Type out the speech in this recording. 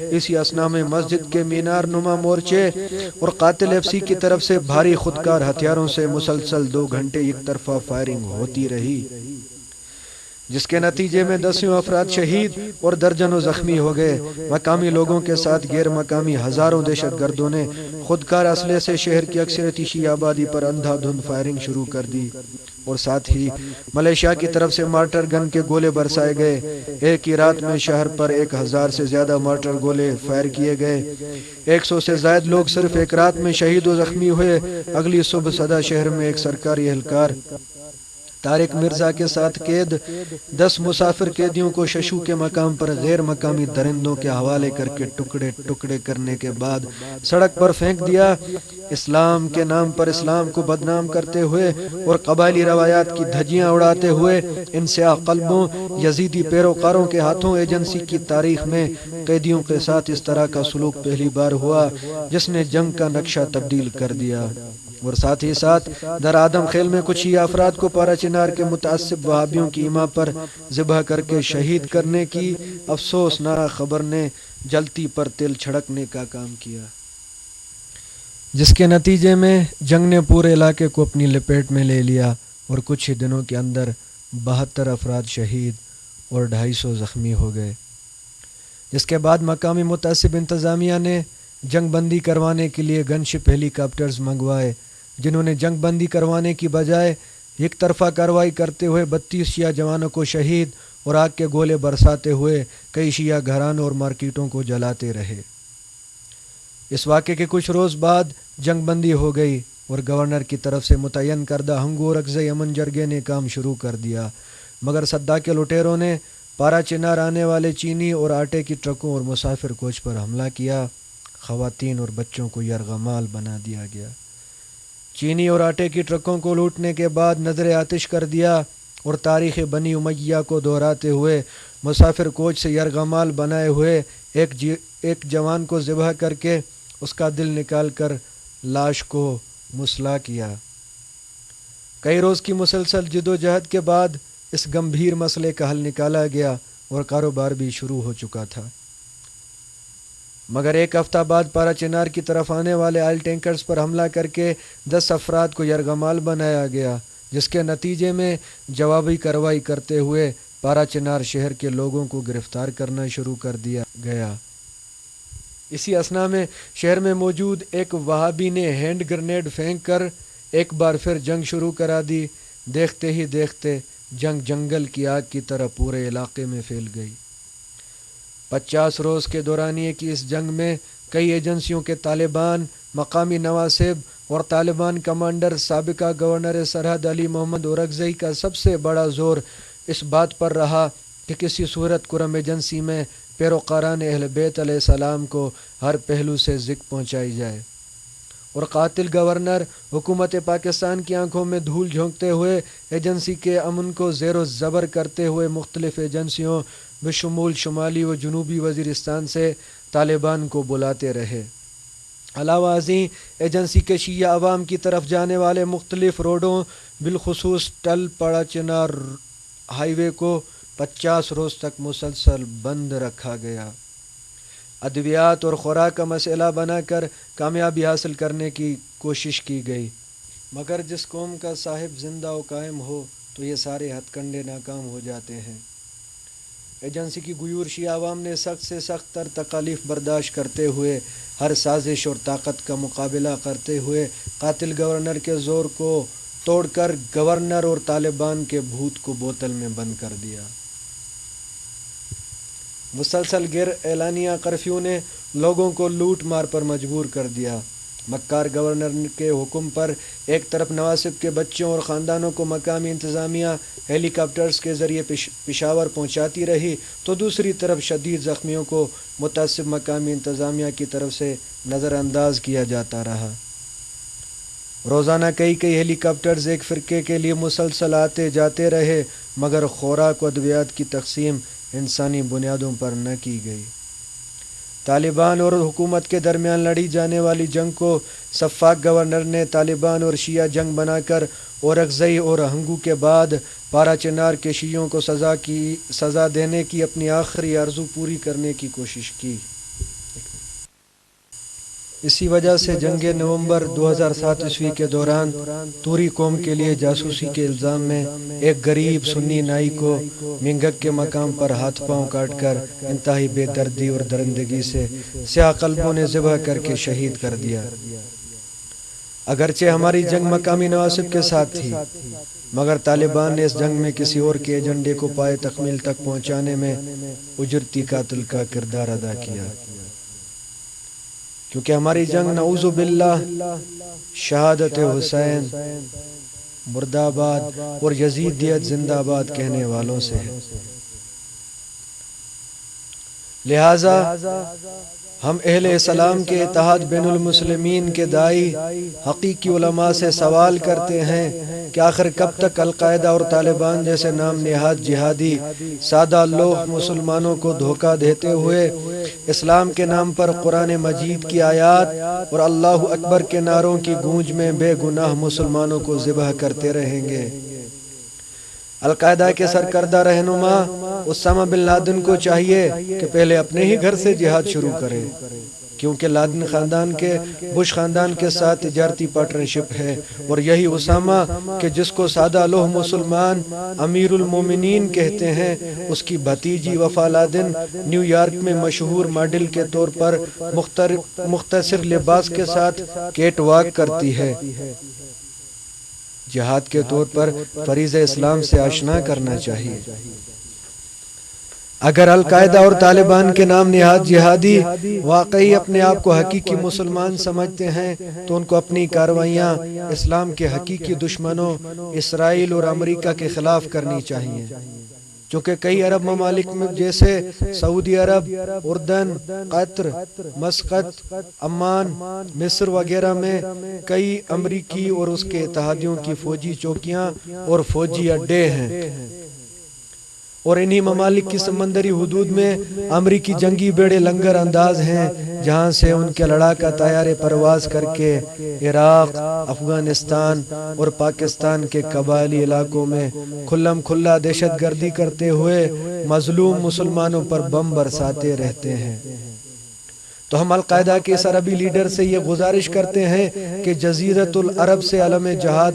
اسی اثنا میں مسجد کے مینار نما مورچے اور قاتل ایف سی کی طرف سے بھاری خودکار ہتھیاروں سے مسلسل 2 گھنٹے یک طرفہ فائرنگ ہوتی رہی، جس کے نتیجے میں 10 افراد شہید اور درجنوں زخمی ہو گئے۔ مقامی لوگوں کے ساتھ غیر مقامی ہزاروں دہشت گردوں نے خودکار اسلحے سے شہر کی اکثریتی شیعہ آبادی پر اندھا دھند فائرنگ شروع کر دی، اور ساتھ ہی ملیشیا کی طرف سے مارٹر گن کے گولے برسائے گئے۔ ایک ہی رات میں شہر پر 1000 سے زیادہ مارٹر گولے فائر کیے گئے۔ 100 سے زائد لوگ صرف ایک رات میں شہید و زخمی ہوئے۔ اگلی صبح صدہ شہر میں ایک سرکاری اہلکار طارق مرزا کے ساتھ قید 10 مسافر قیدیوں کو ششو کے مقام پر غیر مقامی درندوں کے حوالے کر کے ٹکڑے ٹکڑے کرنے کے بعد سڑک پر پھینک دیا۔ اسلام کے نام پر اسلام کو بدنام کرتے ہوئے اور قبائلی روایات کی دھجیاں اڑاتے ہوئے ان سیاہ قلبوں یزیدی پیروکاروں کے ہاتھوں ایجنسی کی تاریخ میں قیدیوں کے ساتھ اس طرح کا سلوک پہلی بار ہوا، جس نے جنگ کا نقشہ تبدیل کر دیا۔ اور ساتھ ہی ساتھ در آدم خیل میں کچھ ہی افراد کو پارا چنار کے متعصب وہابیوں کی ایما پر ذبح کر کے شہید کرنے کی افسوسناک خبر نے جلتی پر تیل چھڑکنے کا کام کیا، جس کے نتیجے میں جنگ نے پورے علاقے کو اپنی لپیٹ میں لے لیا اور کچھ ہی دنوں کے اندر 72 افراد شہید اور 250 زخمی ہو گئے، جس کے بعد مقامی متعصب انتظامیہ نے جنگ بندی کروانے کے لیے گن شپ ہیلی کاپٹرز منگوائے، جنہوں نے جنگ بندی کروانے کی بجائے یک طرفہ کارروائی کرتے ہوئے 32 شیعہ جوانوں کو شہید اور آگ کے گولے برساتے ہوئے کئی شیعہ گھرانوں اور مارکیٹوں کو جلاتے رہے۔ اس واقعے کے کچھ روز بعد جنگ بندی ہو گئی اور گورنر کی طرف سے متعین کردہ ہنگو اور اکزئی امن جرگے نے کام شروع کر دیا، مگر صدا کے لٹیروں نے پارا چنار آنے والے چینی اور آٹے کی ٹرکوں اور مسافر کوچ پر حملہ کیا۔ خواتین اور بچوں کو یرغمال بنا دیا گیا۔ چینی اور آٹے کی ٹرکوں کو لوٹنے کے بعد نظر آتش کر دیا اور تاریخ بنی امیہ کو دہراتے ہوئے مسافر کوچ سے یرغمال بنائے ہوئے ایک جوان کو ذبح کر کے اس کا دل نکال کر لاش کو مسلح کیا۔ کئی روز کی مسلسل جدوجہد کے بعد اس گمبھیر مسئلے کا حل نکالا گیا اور کاروبار بھی شروع ہو چکا تھا، مگر ایک ہفتہ بعد پارا چنار کی طرف آنے والے آئل ٹینکرز پر حملہ کر کے 10 افراد کو یرغمال بنایا گیا، جس کے نتیجے میں جوابی کارروائی کرتے ہوئے پارا چنار شہر کے لوگوں کو گرفتار کرنا شروع کر دیا گیا۔ اسی اثنا میں شہر میں موجود ایک وہابی نے ہینڈ گرنیڈ پھینک کر ایک بار پھر جنگ شروع کرا دی۔ دیکھتے ہی دیکھتے جنگ جنگل کی آگ کی طرح پورے علاقے میں پھیل گئی۔ 50 روز کے دورانیے کی اس جنگ میں کئی ایجنسیوں کے طالبان، مقامی نواسب اور طالبان کمانڈر سابقہ گورنر سرحد علی محمد اورکزئی کا سب سے بڑا زور اس بات پر رہا کہ کسی صورت کرم ایجنسی میں پیروکاران اہل بیت علیہ السلام کو ہر پہلو سے ذک پہنچائی جائے، اور قاتل گورنر حکومت پاکستان کی آنکھوں میں دھول جھونکتے ہوئے ایجنسی کے امن کو زیر و زبر کرتے ہوئے مختلف ایجنسیوں بشمول شمالی و جنوبی وزیرستان سے طالبان کو بلاتے رہے۔ علاوہ ازیں ایجنسی کے شیعہ عوام کی طرف جانے والے مختلف روڈوں بالخصوص ٹل پارا چنار ہائی وے کو 50 روز تک مسلسل بند رکھا گیا۔ ادویات اور خوراک کا مسئلہ بنا کر کامیابی حاصل کرنے کی کوشش کی گئی، مگر جس قوم کا صاحب زندہ و قائم ہو تو یہ سارے ہتھ کنڈے ناکام ہو جاتے ہیں۔ ایجنسی کی غیور شیعہ عوام نے سخت سے سخت تر تکالیف برداشت کرتے ہوئے ہر سازش اور طاقت کا مقابلہ کرتے ہوئے قاتل گورنر کے زور کو توڑ کر گورنر اور طالبان کے بھوت کو بوتل میں بند کر دیا۔ مسلسل غیر اعلانیہ کرفیو نے لوگوں کو لوٹ مار پر مجبور کر دیا۔ مکار گورنر کے حکم پر ایک طرف نواسب کے بچوں اور خاندانوں کو مقامی انتظامیہ ہیلی کاپٹرز کے ذریعے پشاور پہنچاتی رہی، تو دوسری طرف شدید زخمیوں کو متعصب مقامی انتظامیہ کی طرف سے نظر انداز کیا جاتا رہا۔ روزانہ کئی ہیلی کاپٹرز ایک فرقے کے لیے مسلسل آتے جاتے رہے، مگر خوراک و ادویات کی تقسیم انسانی بنیادوں پر نہ کی گئی۔ طالبان اور حکومت کے درمیان لڑی جانے والی جنگ کو سفاک گورنر نے طالبان اور شیعہ جنگ بنا کر اورکزئی اور ہنگو کے بعد پارا چنار کے شیعوں کو سزا دینے کی اپنی آخری آرزو پوری کرنے کی کوشش کی۔ اسی وجہ سے جنگ نومبر 2007 عیسوی کے دوران توری قوم کے لیے جاسوسی کے الزام میں ایک غریب سنی نائی کو منگک کے مقام پر ہاتھ پاؤں کاٹ کر انتہائی بے دردی اور درندگی سے سیاہ قلبوں نے ذبح کر کے شہید کر دیا۔ اگرچہ ہماری جنگ مقامی نواسب کے ساتھ تھی، مگر طالبان نے اس جنگ میں کسی اور کے ایجنڈے کو پائے تکمیل تک پہنچانے میں اجرتی قاتل کا کردار ادا کیا، کیونکہ ہماری جنگ نعوذ باللہ شہادت حسین مرد آباد اور یزیدیت زندہ آباد کہنے والوں سے ہے۔ لہٰذا ہم اہل اسلام کے اتحاد بین المسلمین کے داعی حقیقی علماء سے سوال کرتے ہیں کہ آخر کب تک القاعدہ اور طالبان جیسے نام نہاد جہادی سادہ لوح مسلمانوں کو دھوکہ دیتے ہوئے اسلام کے نام پر قرآن مجید کی آیات اور اللہ اکبر کے نعروں کی گونج میں بے گناہ مسلمانوں کو ذبح کرتے رہیں گے؟ القاعدہ کے سرکردہ رہنما اسامہ بن لادن کو چاہیے کہ پہلے اپنے ہی گھر سے جہاد شروع کرے، کیونکہ لادن خاندان کے بش خاندان کے ساتھ تجارتی پارٹنرشپ ہے، اور یہی اسامہ کہ جس کو سادہ لوح مسلمان امیر المومنین کہتے ہیں، اس کی بھتیجی وفا لادن نیو یارک میں مشہور ماڈل کے طور پر مختصر لباس کے ساتھ کیٹ واک کرتی ہے۔ جہاد کے طور پر فریضہ اسلام سے آشنا کرنا چاہیے۔ اگر القاعدہ اور طالبان کے نام نہاد جہادی واقعی اپنے آپ کو حقیقی مسلمان سمجھتے ہیں تو ان کو اپنی کارروائیاں اسلام کے حقیقی دشمنوں اسرائیل اور امریکہ کے خلاف کرنی چاہیے، چونکہ کئی عرب ممالک میں جیسے سعودی عرب، اردن، قطر، مسقط، عمان، مصر وغیرہ میں کئی امریکی اور اس کے اتحادیوں کی فوجی چوکیاں اور فوجی اڈے ہیں، اور انہی ممالک کی سمندری حدود میں امریکی جنگی بیڑے لنگر انداز ہیں، جہاں سے ان کے لڑاکا طیارے پرواز کر کے عراق، افغانستان اور پاکستان کے قبائلی علاقوں میں کھلم کھلا دہشت گردی کرتے ہوئے مظلوم مسلمانوں پر بم برساتے رہتے ہیں۔ تو ہم القاعدہ کے اس عربی لیڈر سے یہ گزارش کرتے ہیں کہ جزیرۃ العرب سے علم جہاد